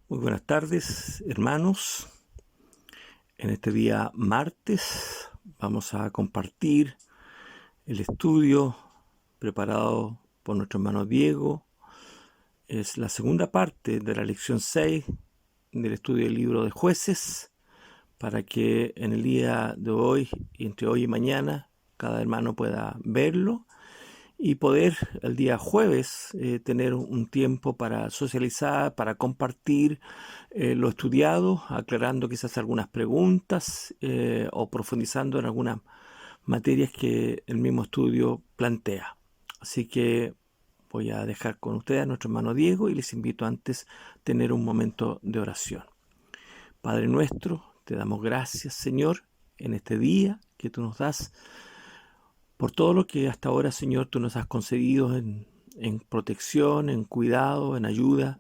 Muy buenas tardes, hermanos. En este día martes vamos a compartir el estudio preparado por nuestro hermano Diego. Es la segunda parte de la lección 6 del estudio del libro de Jueces, para que en el día de hoy y entre hoy y mañana cada hermano pueda verlo y poder el día jueves tener un tiempo para socializar, para compartir lo estudiado, aclarando quizás algunas preguntas o profundizando en algunas materias que el mismo estudio plantea. Así que voy a dejar con ustedes a nuestro hermano Diego y les invito antes a tener un momento de oración. Padre nuestro, te damos gracias, Señor, en este día que tú nos das, por todo lo que hasta ahora, Señor, tú nos has concedido en protección, en cuidado, en ayuda,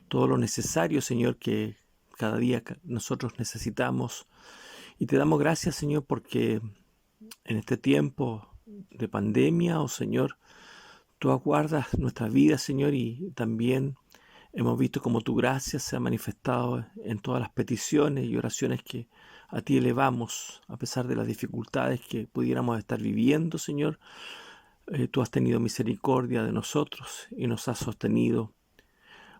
todo lo necesario, Señor, que cada día nosotros necesitamos. Y te damos gracias, Señor, porque en este tiempo de pandemia, oh Señor, tú aguardas nuestra vida, Señor, y también hemos visto cómo tu gracia se ha manifestado en todas las peticiones y oraciones que a ti elevamos, a pesar de las dificultades que pudiéramos estar viviendo, Señor. Tú has tenido misericordia de nosotros y nos has sostenido.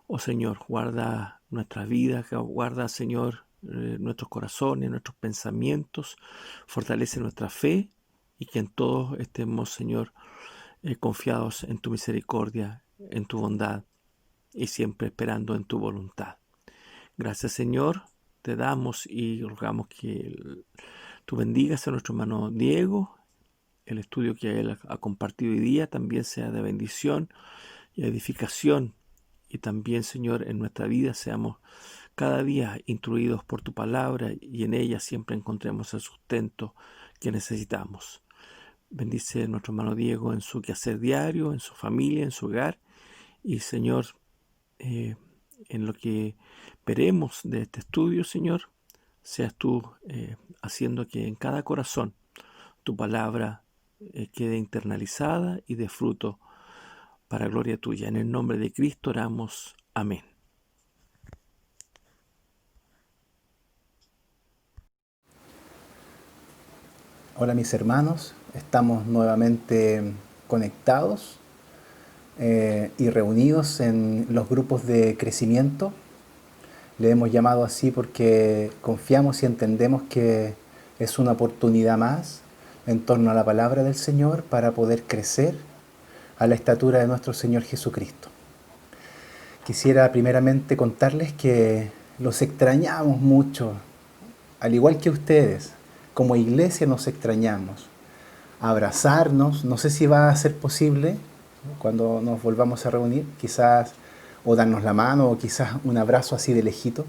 Oh Señor, guarda nuestras vidas, guarda, Señor, nuestros corazones, nuestros pensamientos, fortalece nuestra fe y que en todo estemos, Señor, confiados en tu misericordia, en tu bondad y siempre esperando en tu voluntad. Gracias, Señor, te damos y rogamos que tú bendigas a nuestro hermano Diego. El estudio que él ha compartido hoy día también sea de bendición y edificación. Y también, Señor, en nuestra vida seamos cada día instruidos por tu palabra y en ella siempre encontremos el sustento que necesitamos. Bendice a nuestro hermano Diego en su quehacer diario, en su familia, en su hogar. Y, Señor, en lo que veremos de este estudio, Señor, seas tú haciendo que en cada corazón tu palabra quede internalizada y de fruto para gloria tuya. En el nombre de Cristo oramos. Amén. Hola mis hermanos, estamos nuevamente conectados y reunidos en los grupos de crecimiento. Le hemos llamado así porque confiamos y entendemos que es una oportunidad más en torno a la palabra del Señor para poder crecer a la estatura de nuestro Señor Jesucristo. Quisiera primeramente contarles que los extrañamos mucho, al igual que ustedes. Como iglesia nos extrañamos. Abrazarnos, no sé si va a ser posible cuando nos volvamos a reunir, quizás o darnos la mano o quizás un abrazo así de lejito.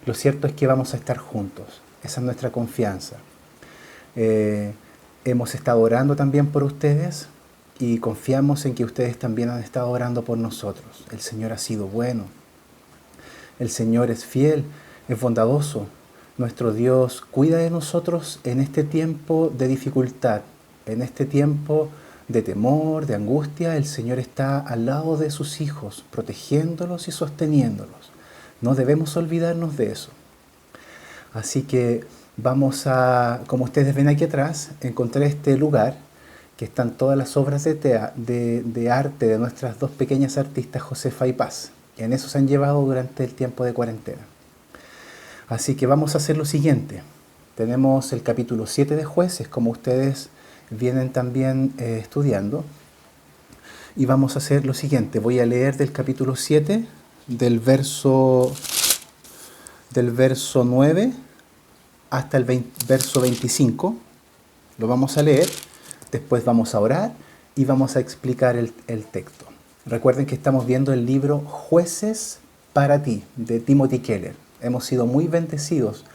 Lo cierto es que vamos a estar juntos, esa es nuestra confianza. Eh, Hemos estado orando también por ustedes y confiamos en que ustedes también han estado orando por nosotros. El Señor ha sido bueno, el Señor es fiel, es bondadoso. Nuestro Dios cuida de nosotros en este tiempo de dificultad, en este tiempo de temor, de angustia. El Señor está al lado de sus hijos, protegiéndolos y sosteniéndolos. No debemos olvidarnos de eso. Así que vamos a, como ustedes ven aquí atrás, encontrar este lugar que están todas las obras de arte de nuestras dos pequeñas artistas, Josefa y Paz. En eso se han llevado durante el tiempo de cuarentena. Así que vamos a hacer lo siguiente. Tenemos el capítulo 7 de Jueces, como ustedes vienen también estudiando. Y vamos a hacer lo siguiente. Voy a leer del capítulo 7, del verso 9 hasta el verso 25. Lo vamos a leer, después vamos a orar y vamos a explicar el texto. Recuerden que estamos viendo el libro Jueces para ti, de Timothy Keller. Hemos sido muy bendecidos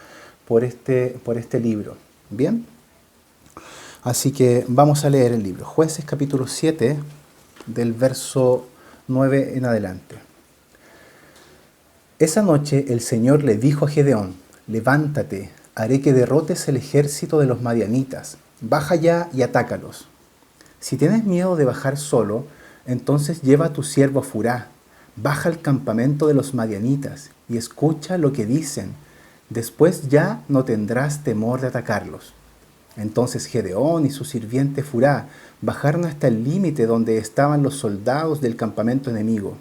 por este libro. ¿Bien? Así que vamos a leer el libro. Jueces capítulo 7, del verso 9 en adelante. Esa noche el Señor le dijo a Gedeón: levántate, haré que derrotes el ejército de los madianitas. Baja ya y atácalos. Si tienes miedo de bajar solo, entonces lleva a tu siervo Furá. Baja al campamento de los madianitas y escucha lo que dicen. Después ya no tendrás temor de atacarlos. Entonces Gedeón y su sirviente Furá bajaron hasta el límite donde estaban los soldados del campamento enemigo.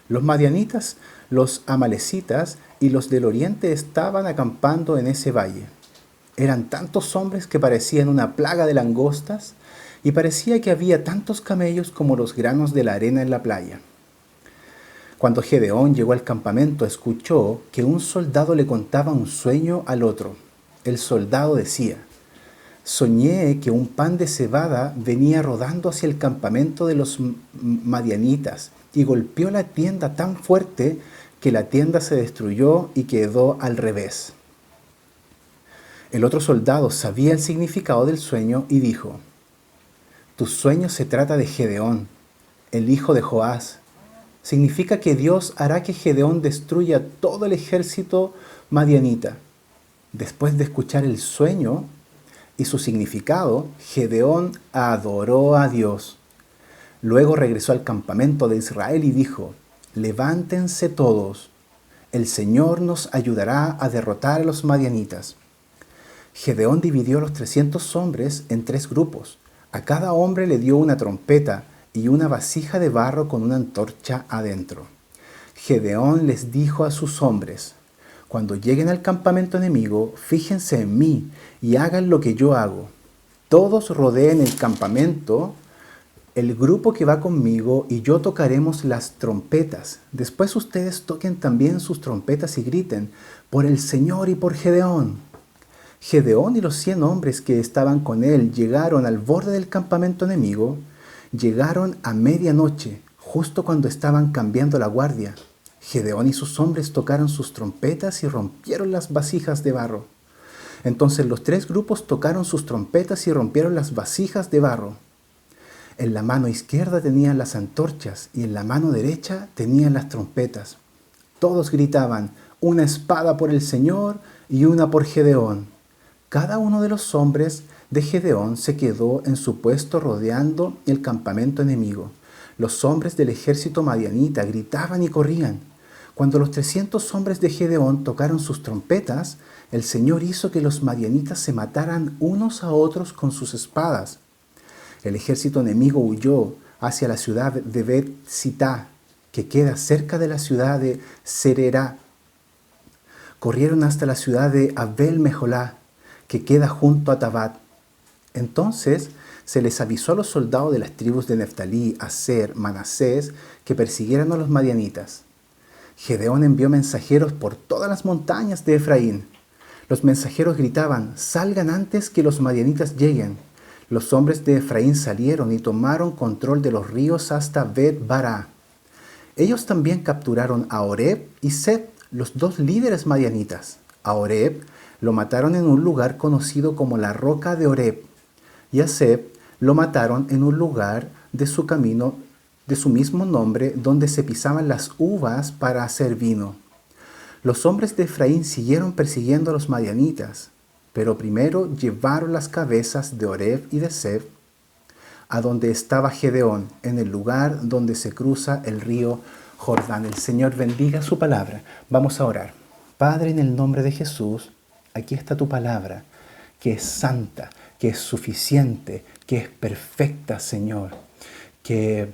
Los madianitas, los amalecitas y los del oriente estaban acampando en ese valle. Eran tantos hombres que parecían una plaga de langostas, y parecía que había tantos camellos como los granos de la arena en la playa. Cuando Gedeón llegó al campamento, escuchó que un soldado le contaba un sueño al otro. El soldado decía: soñé que un pan de cebada venía rodando hacia el campamento de los madianitas y golpeó la tienda tan fuerte que la tienda se destruyó y quedó al revés. El otro soldado sabía el significado del sueño y dijo: tu sueño se trata de Gedeón, el hijo de Joás. Significa que Dios hará que Gedeón destruya todo el ejército madianita. Después de escuchar el sueño y su significado, Gedeón adoró a Dios. Luego regresó al campamento de Israel y dijo: levántense todos, el Señor nos ayudará a derrotar a los madianitas. Gedeón dividió a los 300 hombres en 3 grupos. A cada hombre le dio una trompeta y una vasija de barro con una antorcha adentro. Gedeón les dijo a sus hombres: cuando lleguen al campamento enemigo, fíjense en mí y hagan lo que yo hago. Todos rodeen el campamento, el grupo que va conmigo y yo tocaremos las trompetas. Después ustedes toquen también sus trompetas y griten: por el Señor y por Gedeón. Gedeón y los 100 hombres que estaban con él llegaron al borde del campamento enemigo. Llegaron a medianoche, justo cuando estaban cambiando la guardia. Gedeón y sus hombres tocaron sus trompetas y rompieron las vasijas de barro. Entonces los 3 grupos tocaron sus trompetas y rompieron las vasijas de barro. En la mano izquierda tenían las antorchas y en la mano derecha tenían las trompetas. Todos gritaban: una espada por el Señor y una por Gedeón. Cada uno de los hombres de Gedeón se quedó en su puesto rodeando el campamento enemigo. Los hombres del ejército madianita gritaban y corrían. Cuando los 300 hombres de Gedeón tocaron sus trompetas, el Señor hizo que los madianitas se mataran unos a otros con sus espadas. El ejército enemigo huyó hacia la ciudad de Bet-Sitá, que queda cerca de la ciudad de Sererá. Corrieron hasta la ciudad de Abel-Meholá, que queda junto a Tabat. Entonces se les avisó a los soldados de las tribus de Neftalí, Aser, Manasés, que persiguieran a los madianitas. Gedeón envió mensajeros por todas las montañas de Efraín. Los mensajeros gritaban: salgan antes que los madianitas lleguen. Los hombres de Efraín salieron y tomaron control de los ríos hasta Bet-Bará. Ellos también capturaron a Oreb y Seb, los 2 líderes madianitas. A Oreb lo mataron en un lugar conocido como la roca de Oreb, y a Seb lo mataron en un lugar de su camino de su mismo nombre, donde se pisaban las uvas para hacer vino. Los hombres de Efraín siguieron persiguiendo a los madianitas, pero primero llevaron las cabezas de Oreb y de Seb a donde estaba Gedeón, en el lugar donde se cruza el río Jordán. El Señor bendiga su palabra. Vamos a orar. Padre, en el nombre de Jesús, aquí está tu palabra, que es santa, que es suficiente, que es perfecta, Señor, que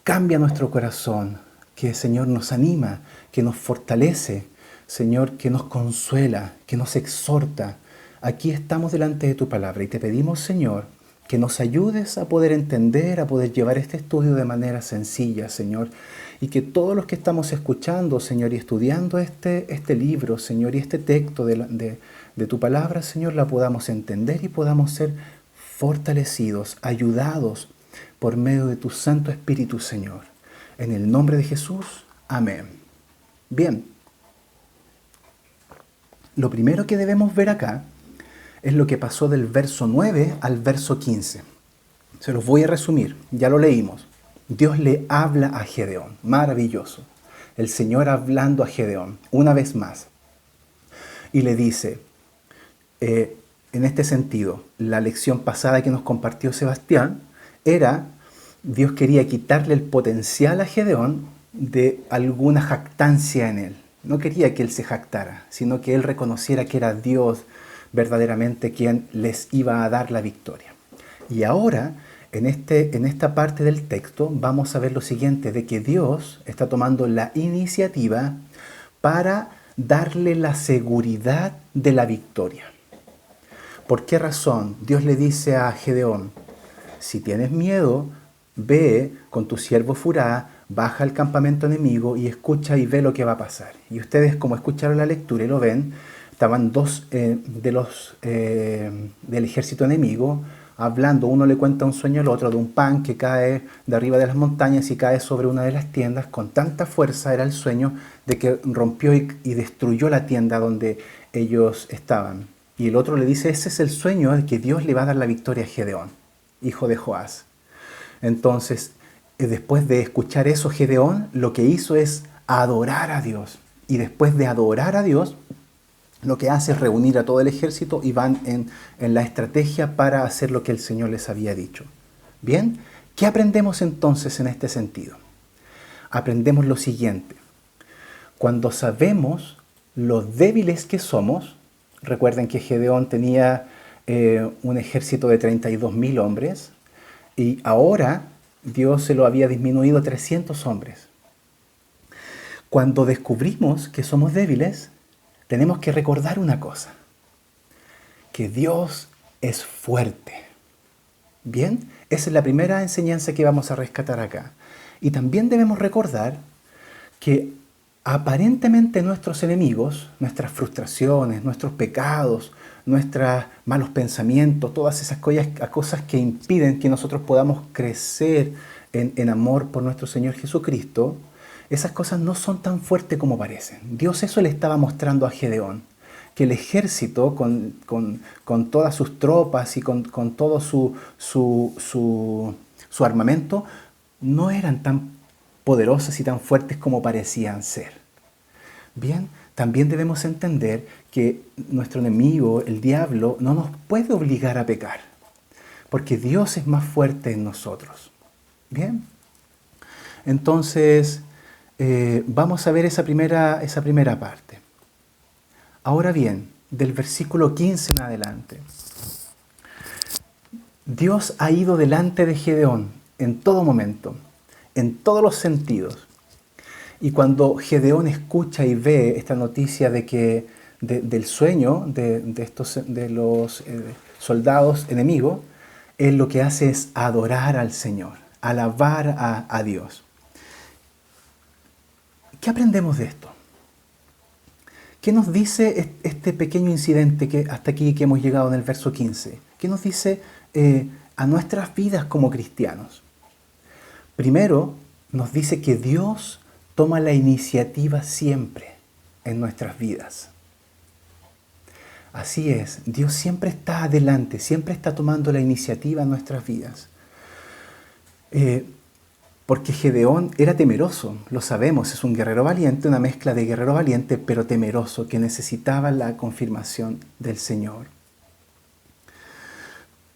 cambia nuestro corazón, que, Señor, nos anima, que nos fortalece, Señor, que nos consuela, que nos exhorta. Aquí estamos delante de tu palabra y te pedimos, Señor, que nos ayudes a poder entender, a poder llevar este estudio de manera sencilla, Señor, y que todos los que estamos escuchando, Señor, y estudiando este libro, Señor, y este texto de tu palabra, Señor, la podamos entender y podamos ser fortalecidos, ayudados por medio de tu Santo Espíritu, Señor. En el nombre de Jesús, amén. Bien, lo primero que debemos ver acá es lo que pasó del verso 9 al verso 15. Se los voy a resumir, ya lo leímos. Dios le habla a Gedeón, maravilloso. El Señor hablando a Gedeón, una vez más. Y le dice, en este sentido, la lección pasada que nos compartió Sebastián era, Dios quería quitarle el potencial a Gedeón de alguna jactancia en él. No quería que él se jactara, sino que él reconociera que era Dios verdaderamente quien les iba a dar la victoria. Y ahora, en esta parte del texto, vamos a ver lo siguiente, de que Dios está tomando la iniciativa para darle la seguridad de la victoria. ¿Por qué razón? Dios le dice a Gedeón, si tienes miedo, ve con tu siervo Furá, baja al campamento enemigo y escucha y ve lo que va a pasar. Y ustedes, como escucharon la lectura y lo ven, estaban dos del ejército enemigo hablando. Uno le cuenta un sueño al otro de un pan que cae de arriba de las montañas y cae sobre una de las tiendas. Con tanta fuerza era el sueño de que rompió y destruyó la tienda donde ellos estaban. Y el otro le dice, ese es el sueño de que Dios le va a dar la victoria a Gedeón, hijo de Joás. Entonces, después de escuchar eso, Gedeón lo que hizo es adorar a Dios. Y después de adorar a Dios, lo que hace es reunir a todo el ejército y van en la estrategia para hacer lo que el Señor les había dicho. Bien, ¿qué aprendemos entonces en este sentido? Aprendemos lo siguiente. Cuando sabemos lo débiles que somos, recuerden que Gedeón tenía un ejército de 32.000 hombres y ahora Dios se lo había disminuido a 300 hombres. Cuando descubrimos que somos débiles, tenemos que recordar una cosa, que Dios es fuerte. Bien, esa es la primera enseñanza que vamos a rescatar acá. Y también debemos recordar que aparentemente nuestros enemigos, nuestras frustraciones, nuestros pecados, nuestros malos pensamientos, todas esas cosas que impiden que nosotros podamos crecer en amor por nuestro Señor Jesucristo, esas cosas no son tan fuertes como parecen. Dios eso le estaba mostrando a Gedeón, que el ejército con todas sus tropas y con todo su armamento no eran tan poderosas y tan fuertes como parecían ser. Bien, también debemos entender que nuestro enemigo, el diablo, no nos puede obligar a pecar, porque Dios es más fuerte en nosotros. Bien, entonces vamos a ver esa primera parte. Ahora bien, del versículo 15 en adelante, Dios ha ido delante de Gedeón en todo momento, en todos los sentidos. Y cuando Gedeón escucha y ve esta noticia del sueño de los soldados enemigos, él lo que hace es adorar al Señor, alabar a Dios. ¿Qué aprendemos de esto? ¿Qué nos dice este pequeño incidente que hasta aquí que hemos llegado en el verso 15? ¿Qué nos dice a nuestras vidas como cristianos? Primero, nos dice que Dios toma la iniciativa siempre en nuestras vidas. Así es, Dios siempre está adelante, siempre está tomando la iniciativa en nuestras vidas. Porque Gedeón era temeroso, lo sabemos, es un guerrero valiente, una mezcla de guerrero valiente, pero temeroso, que necesitaba la confirmación del Señor.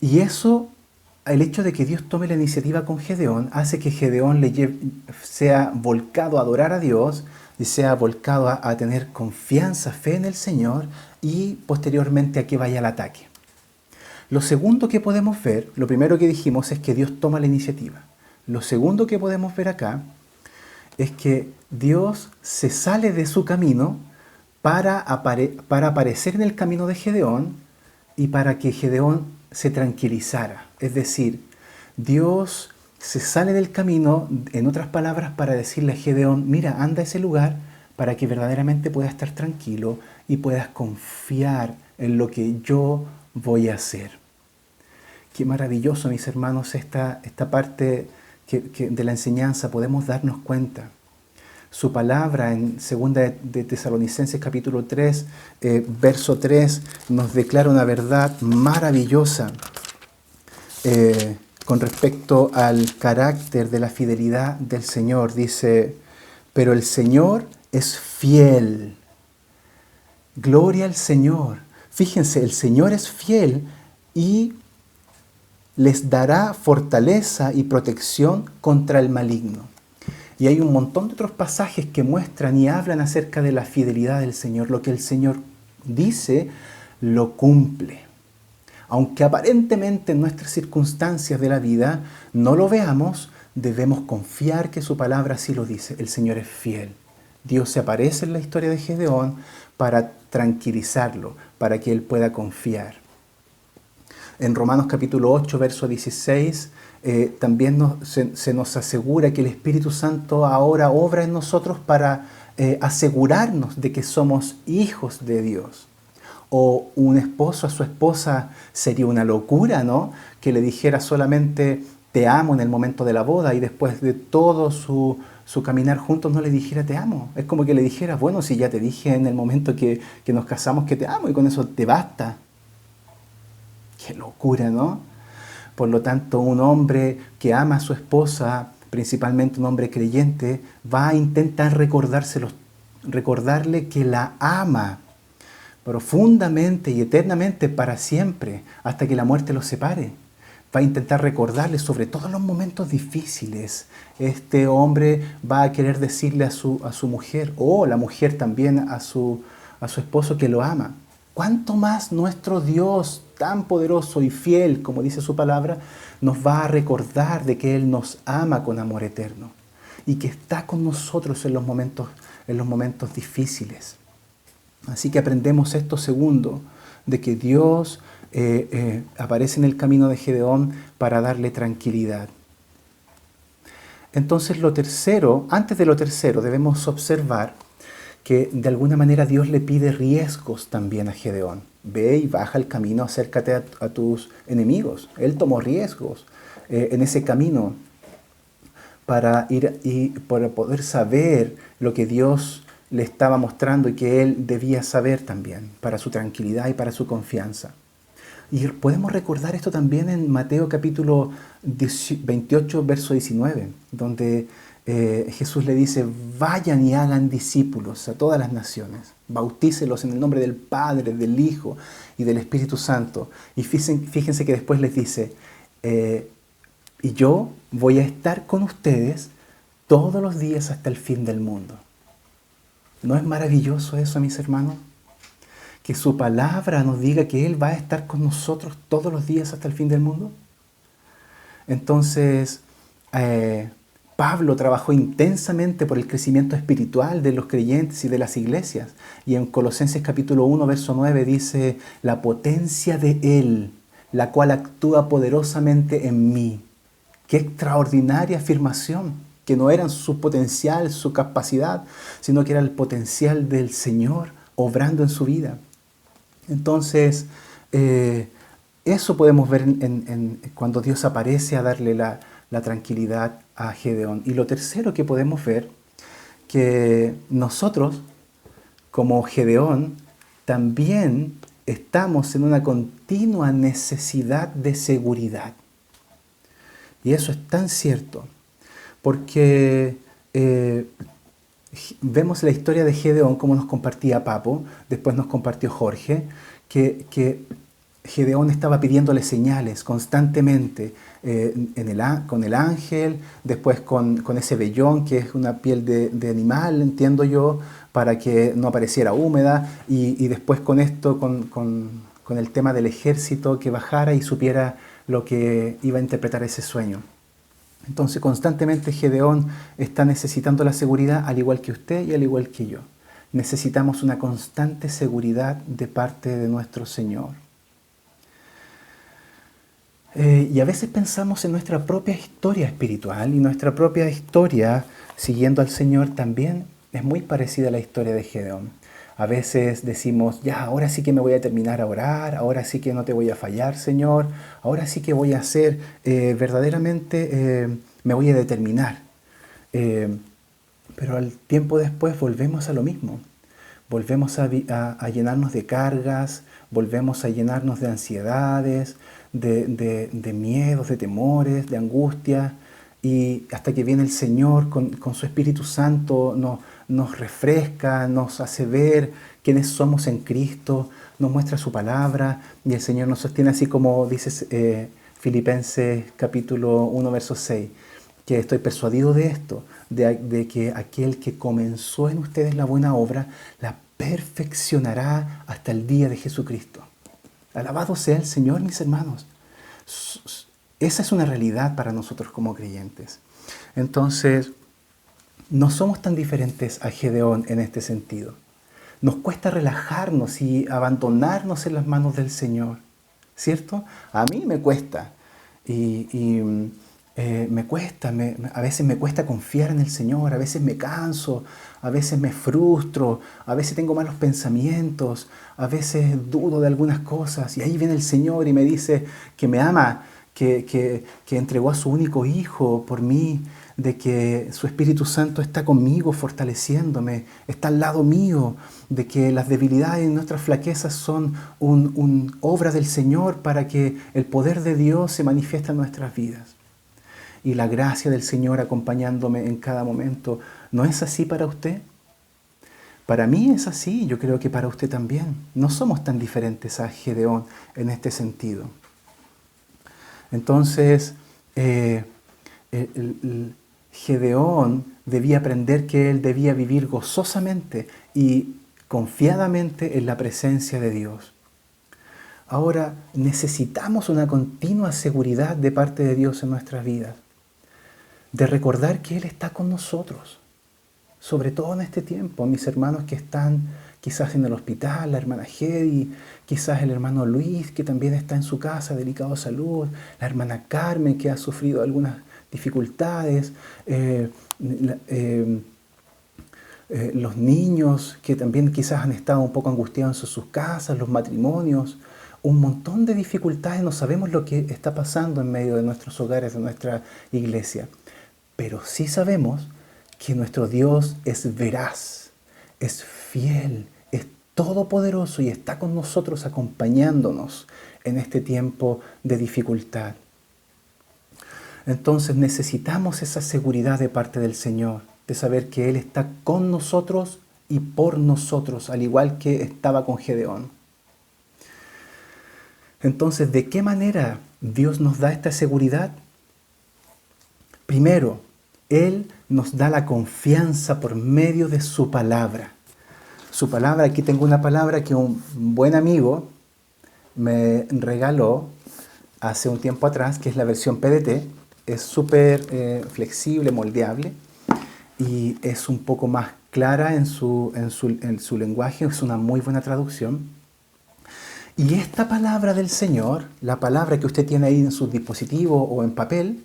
Y eso, el hecho de que Dios tome la iniciativa con Gedeón, hace que Gedeón sea volcado a adorar a Dios y sea volcado a tener confianza, fe en el Señor y posteriormente a que vaya al ataque. Lo segundo que podemos ver, lo primero que dijimos es que Dios toma la iniciativa. Lo segundo que podemos ver acá es que Dios se sale de su camino para aparecer en el camino de Gedeón y para que Gedeón se tranquilizara. Es decir, Dios se sale del camino, en otras palabras, para decirle a Gedeón, mira, anda a ese lugar para que verdaderamente puedas estar tranquilo y puedas confiar en lo que yo voy a hacer. Qué maravilloso, mis hermanos, esta parte que de la enseñanza podemos darnos cuenta. Su palabra en 2 de Tesalonicenses capítulo 3, verso 3, nos declara una verdad maravillosa con respecto al carácter de la fidelidad del Señor. Dice, pero el Señor es fiel. Gloria al Señor. Fíjense, el Señor es fiel y les dará fortaleza y protección contra el maligno. Y hay un montón de otros pasajes que muestran y hablan acerca de la fidelidad del Señor. Lo que el Señor dice, lo cumple. Aunque aparentemente en nuestras circunstancias de la vida no lo veamos, debemos confiar que su palabra sí lo dice. El Señor es fiel. Dios se aparece en la historia de Gedeón para tranquilizarlo, para que él pueda confiar. En Romanos capítulo 8, verso 16, también se nos asegura que el Espíritu Santo ahora obra en nosotros para asegurarnos de que somos hijos de Dios. O un esposo a su esposa sería una locura, ¿no? Que le dijera solamente te amo en el momento de la boda y después de todo su caminar juntos no le dijera te amo. Es como que le dijera, bueno, si ya te dije en el momento que nos casamos que te amo y con eso te basta. Qué locura, ¿no? Por lo tanto, un hombre que ama a su esposa, principalmente un hombre creyente, va a intentar recordarle que la ama profundamente y eternamente para siempre, hasta que la muerte los separe. Va a intentar recordarle sobre todo los momentos difíciles. Este hombre va a querer decirle a su mujer, o la mujer también a su esposo que lo ama. ¿Cuánto más nuestro Dios, tan poderoso y fiel, como dice su palabra, nos va a recordar de que Él nos ama con amor eterno y que está con nosotros en los momentos difíciles? Así que aprendemos esto segundo, de que Dios aparece en el camino de Gedeón para darle tranquilidad. Entonces antes de lo tercero, debemos observar que de alguna manera Dios le pide riesgos también a Gedeón. Ve y baja el camino, acércate a tus enemigos. Él tomó riesgos en ese camino para ir y para poder saber lo que Dios le estaba mostrando y que él debía saber también, para su tranquilidad y para su confianza. Y podemos recordar esto también en Mateo capítulo 28, verso 19, donde Jesús le dice, vayan y hagan discípulos a todas las naciones, bautícelos en el nombre del Padre, del Hijo y del Espíritu Santo. Y fíjense que después les dice, y yo voy a estar con ustedes todos los días hasta el fin del mundo. ¿No es maravilloso eso, mis hermanos? Que su palabra nos diga que Él va a estar con nosotros todos los días hasta el fin del mundo. Entonces, Pablo trabajó intensamente por el crecimiento espiritual de los creyentes y de las iglesias. Y en Colosenses capítulo 1, verso 9 dice, la potencia de Él, la cual actúa poderosamente en mí. ¡Qué extraordinaria afirmación! Que no era su potencial, su capacidad, sino que era el potencial del Señor obrando en su vida. Entonces, eso podemos ver cuando Dios aparece a darle la tranquilidad a Gedeón. Y lo tercero que podemos ver, que nosotros, como Gedeón, también estamos en una continua necesidad de seguridad. Y eso es tan cierto, porque vemos la historia de Gedeón, como nos compartía Papo, después nos compartió Jorge, que Gedeón estaba pidiéndole señales constantemente con el ángel, después con ese vellón que es una piel de animal, entiendo yo, para que no apareciera húmeda, y después con esto, con el tema del ejército, que bajara y supiera lo que iba a interpretar ese sueño. Entonces constantemente Gedeón está necesitando la seguridad, al igual que usted y al igual que yo. Necesitamos una constante seguridad de parte de nuestro Señor. Y a veces pensamos en nuestra propia historia espiritual, y nuestra propia historia siguiendo al Señor también es muy parecida a la historia de Gedeón. A veces decimos, ya, ahora sí que me voy a terminar a orar, ahora sí que no te voy a fallar, Señor, ahora sí que voy a hacer, verdaderamente me voy a determinar. Pero al tiempo después volvemos a lo mismo. Volvemos a llenarnos de cargas, volvemos a llenarnos de ansiedades, de miedos, de temores, de angustia, y hasta que viene el Señor con su Espíritu Santo, nos refresca, nos hace ver quiénes somos en Cristo, nos muestra su palabra, y el Señor nos sostiene así como dice Filipenses capítulo 1, verso 6, que estoy persuadido de esto, de que aquel que comenzó en ustedes la buena obra, la perfeccionará hasta el día de Jesucristo. Alabado sea el Señor, mis hermanos. Esa es una realidad para nosotros como creyentes. Entonces, no somos tan diferentes a Gedeón en este sentido. Nos cuesta relajarnos y abandonarnos en las manos del Señor, ¿cierto? A mí me cuesta. Me cuesta, a veces me cuesta confiar en el Señor, a veces me canso, a veces me frustro, a veces tengo malos pensamientos, a veces dudo de algunas cosas y ahí viene el Señor y me dice que me ama, que entregó a su único hijo por mí, de que su Espíritu Santo está conmigo fortaleciéndome, está al lado mío, de que las debilidades y nuestras flaquezas son una obra del Señor para que el poder de Dios se manifieste en nuestras vidas. Y la gracia del Señor acompañándome en cada momento. ¿No es así para usted? Para mí es así, yo creo que para usted también. No somos tan diferentes a Gedeón en este sentido. Entonces, Gedeón debía aprender que él debía vivir gozosamente y confiadamente en la presencia de Dios. Ahora necesitamos una continua seguridad de parte de Dios en nuestras vidas, de recordar que Él está con nosotros, sobre todo en este tiempo. Mis hermanos que están quizás en el hospital, la hermana Hedy, quizás el hermano Luis que también está en su casa delicado de salud, la hermana Carmen que ha sufrido algunas dificultades, los niños que también quizás han estado un poco angustiados en sus casas, los matrimonios, un montón de dificultades, no sabemos lo que está pasando en medio de nuestros hogares, de nuestra iglesia, pero sí sabemos que nuestro Dios es veraz, es fiel, es todopoderoso y está con nosotros acompañándonos en este tiempo de dificultad. Entonces necesitamos esa seguridad de parte del Señor, de saber que Él está con nosotros y por nosotros, al igual que estaba con Gedeón. Entonces, ¿de qué manera Dios nos da esta seguridad? Primero, Él nos da la confianza por medio de su palabra. Su palabra, aquí tengo una palabra que un buen amigo me regaló hace un tiempo atrás, que es la versión PDT. Es súper flexible, moldeable y es un poco más clara en su lenguaje, es una muy buena traducción. Y esta palabra del Señor, la palabra que usted tiene ahí en su dispositivo o en papel,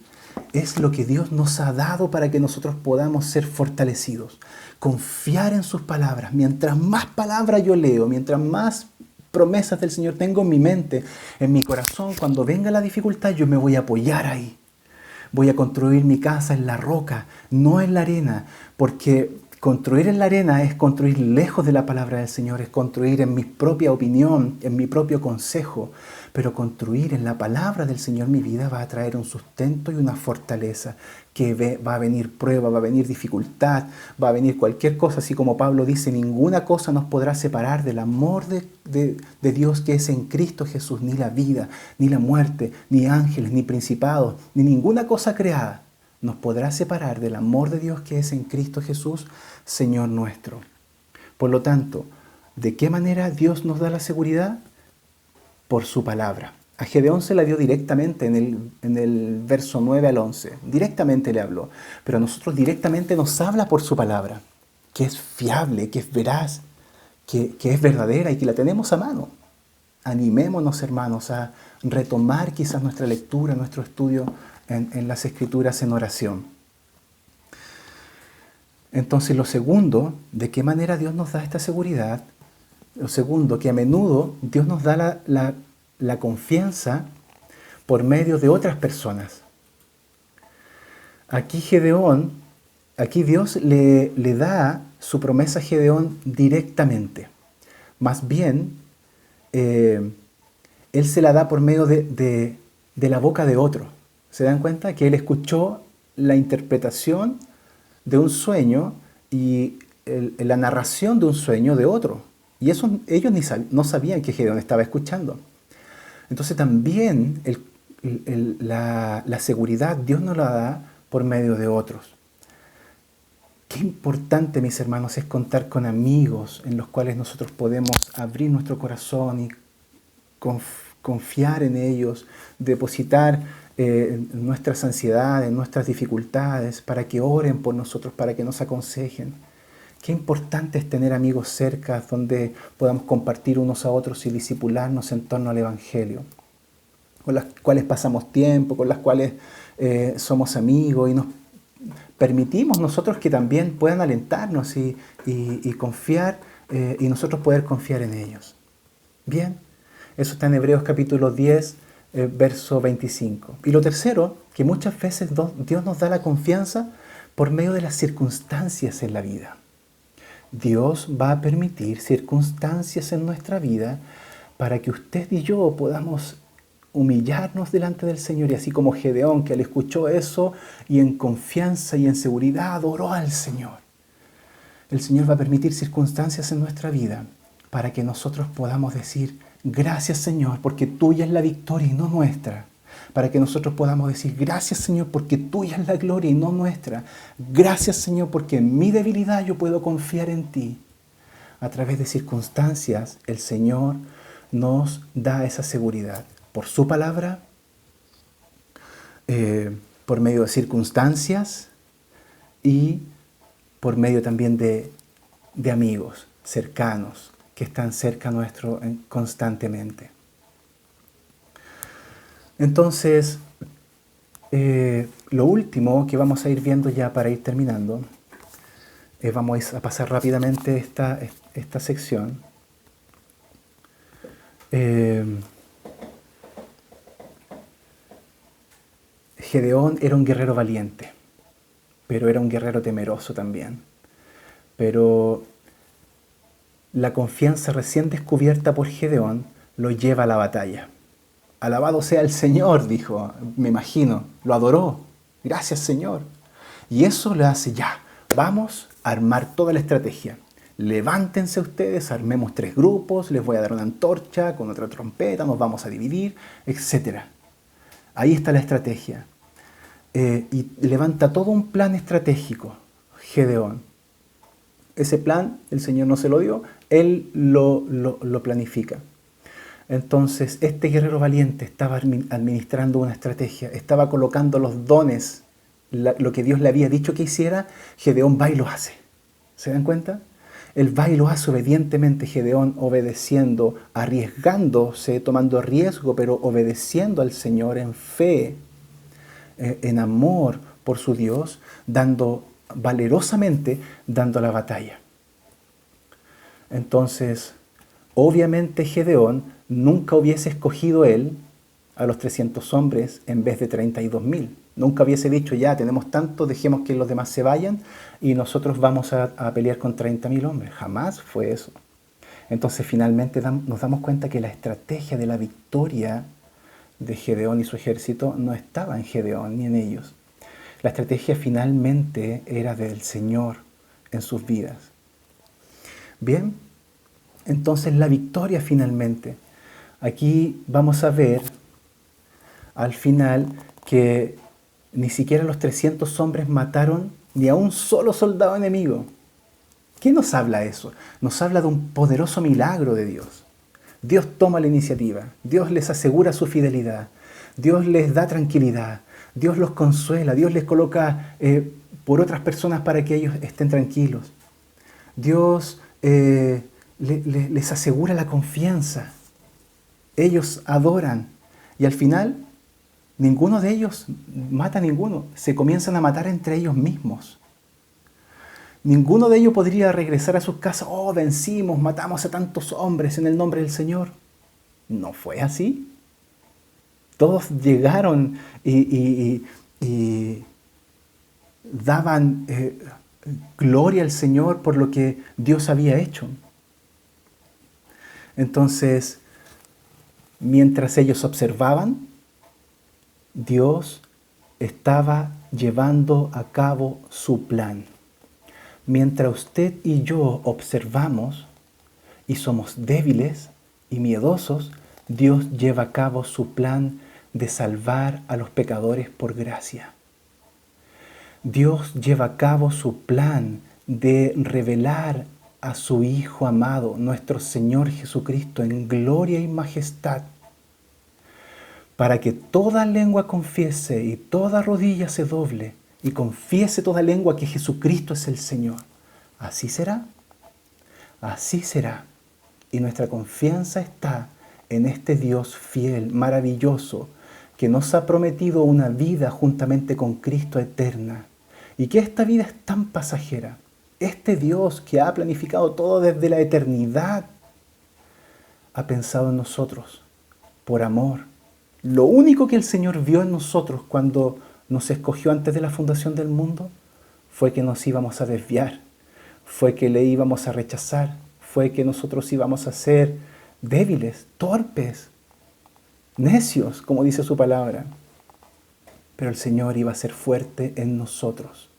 es lo que Dios nos ha dado para que nosotros podamos ser fortalecidos. Confiar en sus palabras. Mientras más palabras yo leo, mientras más promesas del Señor tengo en mi mente, en mi corazón, cuando venga la dificultad, yo me voy a apoyar ahí. Voy a construir mi casa en la roca, no en la arena, porque construir en la arena es construir lejos de la palabra del Señor, es construir en mi propia opinión, en mi propio consejo, pero construir en la palabra del Señor mi vida va a traer un sustento y una fortaleza, que va a venir prueba, va a venir dificultad, va a venir cualquier cosa, así como Pablo dice, ninguna cosa nos podrá separar del amor de Dios que es en Cristo Jesús, ni la vida, ni la muerte, ni ángeles, ni principados, ni ninguna cosa creada nos podrá separar del amor de Dios que es en Cristo Jesús, Señor nuestro. Por lo tanto, ¿de qué manera Dios nos da la seguridad? Por su palabra. A Gedeón se la dio directamente en el verso 9 al 11. Directamente le habló. Pero a nosotros directamente nos habla por su palabra, que es fiable, que es veraz, que es verdadera y que la tenemos a mano. Animémonos, hermanos, a retomar quizás nuestra lectura, nuestro estudio en las Escrituras en oración. Entonces, lo segundo, ¿de qué manera Dios nos da esta seguridad? Lo segundo, que a menudo Dios nos da la confianza por medio de otras personas. Aquí Dios le da su promesa a Gedeón directamente. Más bien, Él se la da por medio de la boca de otro. ¿Se dan cuenta? Que Él escuchó la interpretación de un sueño y la narración de un sueño de otro. Y eso ellos no sabían que Gedeón estaba escuchando. Entonces también la seguridad Dios nos la da por medio de otros. Qué importante, mis hermanos, es contar con amigos en los cuales nosotros podemos abrir nuestro corazón y confiar en ellos, depositar nuestras ansiedades, nuestras dificultades, para que oren por nosotros, para que nos aconsejen. Qué importante es tener amigos cerca donde podamos compartir unos a otros y discipularnos en torno al Evangelio, con las cuales pasamos tiempo, con las cuales somos amigos y nos permitimos nosotros que también puedan alentarnos y confiar y nosotros poder confiar en ellos. Bien, eso está en Hebreos capítulo 10, verso 25. Y lo tercero, que muchas veces Dios nos da la confianza por medio de las circunstancias en la vida. Dios va a permitir circunstancias en nuestra vida para que usted y yo podamos humillarnos delante del Señor. Y así como Gedeón, que él escuchó eso y en confianza y en seguridad oró al Señor. El Señor va a permitir circunstancias en nuestra vida para que nosotros podamos decir: gracias, Señor, porque tuya es la victoria y no nuestra. Para que nosotros podamos decir: gracias, Señor, porque tuya es la gloria y no nuestra. Gracias, Señor, porque en mi debilidad yo puedo confiar en ti. A través de circunstancias, el Señor nos da esa seguridad. Por su palabra, por medio de circunstancias y por medio también de amigos cercanos que están cerca nuestro constantemente. Entonces, lo último que vamos a ir viendo ya para ir terminando, vamos a pasar rápidamente esta sección. Gedeón era un guerrero valiente, pero era un guerrero temeroso también. Pero la confianza recién descubierta por Gedeón lo lleva a la batalla. Alabado sea el Señor, dijo, me imagino, lo adoró. Gracias, Señor. Y eso le hace: ya, vamos a armar toda la estrategia. Levántense ustedes, armemos 3 grupos, les voy a dar una antorcha con otra trompeta, nos vamos a dividir, etc. Ahí está la estrategia. Y levanta todo un plan estratégico, Gedeón. Ese plan el Señor no se lo dio, Él lo planifica. Entonces, este guerrero valiente estaba administrando una estrategia, estaba colocando los dones, lo que Dios le había dicho que hiciera. Gedeón va y lo hace. ¿Se dan cuenta? Él va y lo hace obedientemente. Gedeón obedeciendo, arriesgándose, tomando riesgo, pero obedeciendo al Señor en fe, en amor por su Dios, valerosamente dando la batalla. Entonces, obviamente Gedeón nunca hubiese escogido él a los 300 hombres en vez de 32.000. Nunca hubiese dicho: ya tenemos tanto, dejemos que los demás se vayan y nosotros vamos a pelear con 30.000 hombres. Jamás fue eso. Entonces finalmente nos damos cuenta que la estrategia de la victoria de Gedeón y su ejército no estaba en Gedeón ni en ellos. La estrategia finalmente era del Señor en sus vidas. Bien, entonces la victoria finalmente. Aquí vamos a ver al final que ni siquiera los 300 hombres mataron ni a un solo soldado enemigo. ¿Qué nos habla eso? Nos habla de un poderoso milagro de Dios. Dios toma la iniciativa, Dios les asegura su fidelidad, Dios les da tranquilidad, Dios los consuela, Dios les coloca por otras personas para que ellos estén tranquilos. Dios les asegura la confianza. Ellos adoran y al final ninguno de ellos mata a ninguno. Se comienzan a matar entre ellos mismos. Ninguno de ellos podría regresar a sus casas: oh, vencimos, matamos a tantos hombres en el nombre del Señor. No fue así. Todos llegaron y daban gloria al Señor por lo que Dios había hecho. Entonces, mientras ellos observaban, Dios estaba llevando a cabo su plan. Mientras usted y yo observamos y somos débiles y miedosos, Dios lleva a cabo su plan de salvar a los pecadores por gracia. Dios lleva a cabo su plan de revelar a su Hijo amado, nuestro Señor Jesucristo, en gloria y majestad, para que toda lengua confiese y toda rodilla se doble y confiese toda lengua que Jesucristo es el Señor. Así será, así será. Y nuestra confianza está en este Dios fiel, maravilloso, que nos ha prometido una vida juntamente con Cristo eterna. Y que esta vida es tan pasajera. Este Dios que ha planificado todo desde la eternidad, ha pensado en nosotros por amor. Lo único que el Señor vio en nosotros cuando nos escogió antes de la fundación del mundo fue que nos íbamos a desviar, fue que le íbamos a rechazar, fue que nosotros íbamos a ser débiles, torpes, necios, como dice su palabra. Pero el Señor iba a ser fuerte en nosotros,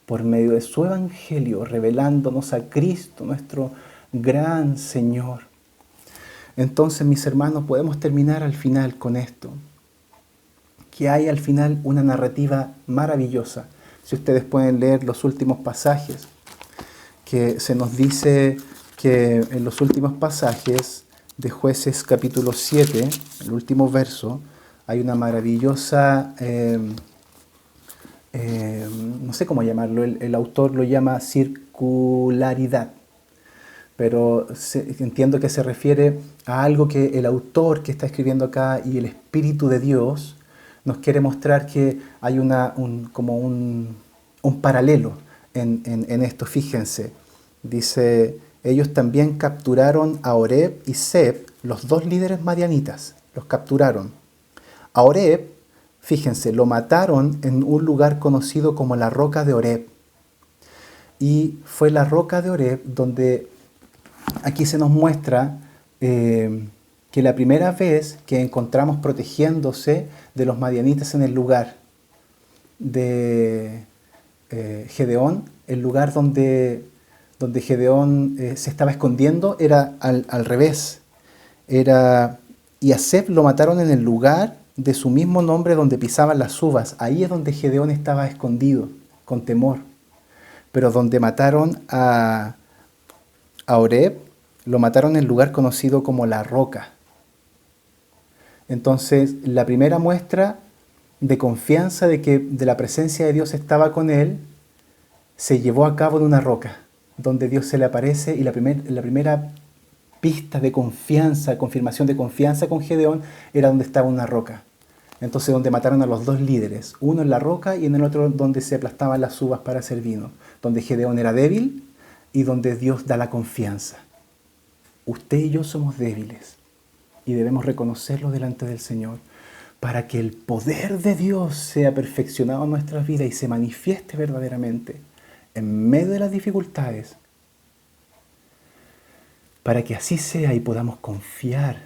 por medio de su Evangelio, revelándonos a Cristo, nuestro gran Señor. Entonces, mis hermanos, podemos terminar al final con esto, que hay al final una narrativa maravillosa. Si ustedes pueden leer los últimos pasajes, que se nos dice que en los últimos pasajes de Jueces capítulo 7, el último verso, hay una maravillosa, no sé cómo llamarlo, el autor lo llama circularidad, pero entiendo que se refiere a algo que el autor que está escribiendo acá y el Espíritu de Dios nos quiere mostrar, que hay un paralelo en esto. Fíjense, dice, ellos también capturaron a Oreb y Zeb, los dos líderes madianitas, los capturaron. A Oreb, fíjense, lo mataron en un lugar conocido como la roca de Oreb. Y fue la roca de Oreb donde aquí se nos muestra que la primera vez que encontramos protegiéndose de los madianitas en el lugar de Gedeón, el lugar donde Gedeón se estaba escondiendo, era al revés. Y a Zeb lo mataron en el lugar de su mismo nombre donde pisaban las uvas. Ahí es donde Gedeón estaba escondido, con temor. Pero donde mataron a Oreb, lo mataron en el lugar conocido como la roca. Entonces, la primera muestra de confianza de la presencia de Dios estaba con él, se llevó a cabo en una roca, donde Dios se le aparece, y la primera pista de confianza, confirmación de confianza con Gedeón, era donde estaba una roca. Entonces, donde mataron a los dos líderes, uno en la roca y en el otro donde se aplastaban las uvas para hacer vino, donde Gedeón era débil y donde Dios da la confianza. Usted y yo somos débiles y debemos reconocerlo delante del Señor para que el poder de Dios sea perfeccionado en nuestras vidas y se manifieste verdaderamente en medio de las dificultades, para que así sea y podamos confiar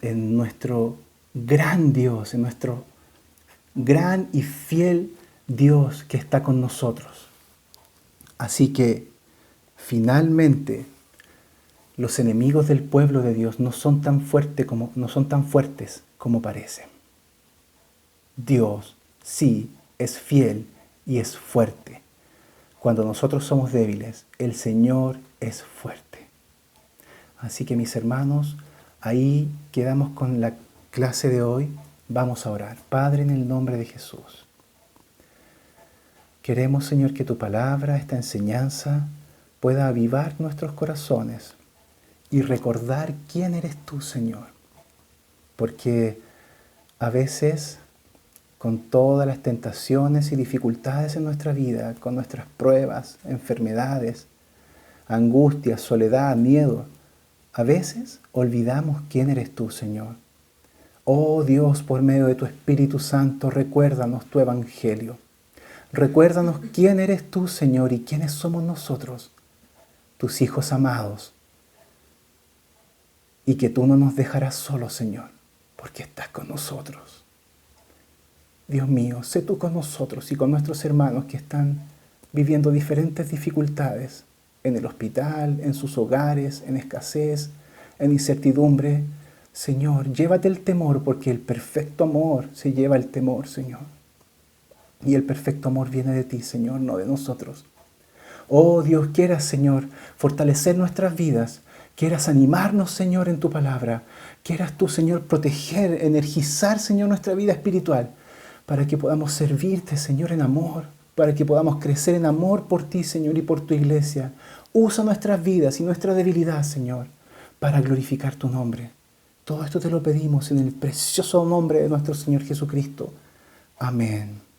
en nuestro gran Dios, en nuestro gran y fiel Dios que está con nosotros. Así que, finalmente, los enemigos del pueblo de Dios no son tan fuertes como parecen. Dios sí es fiel y es fuerte. Cuando nosotros somos débiles, el Señor es fuerte. Así que, mis hermanos, ahí quedamos con la clase de hoy. Vamos a orar. Padre, en el nombre de Jesús, queremos, Señor, que tu palabra, esta enseñanza, pueda avivar nuestros corazones y recordar quién eres tú, Señor. Porque a veces, con todas las tentaciones y dificultades en nuestra vida, con nuestras pruebas, enfermedades, angustias, soledad, miedo, a veces olvidamos quién eres tú, Señor. Oh Dios, por medio de tu Espíritu Santo, recuérdanos tu Evangelio. Recuérdanos quién eres tú, Señor, y quiénes somos nosotros, tus hijos amados. Y que tú no nos dejarás solos, Señor, porque estás con nosotros. Dios mío, sé tú con nosotros y con nuestros hermanos que están viviendo diferentes dificultades en el hospital, en sus hogares, en escasez, en incertidumbre. Señor, llévate el temor, porque el perfecto amor se lleva el temor, Señor. Y el perfecto amor viene de ti, Señor, no de nosotros. Oh Dios, quieras, Señor, fortalecer nuestras vidas. Quieras animarnos, Señor, en tu palabra. Quieras tú, Señor, proteger, energizar, Señor, nuestra vida espiritual. Para que podamos servirte, Señor, en amor. Para que podamos crecer en amor por ti, Señor, y por tu iglesia. Usa nuestras vidas y nuestra debilidad, Señor, para glorificar tu nombre. Todo esto te lo pedimos en el precioso nombre de nuestro Señor Jesucristo. Amén.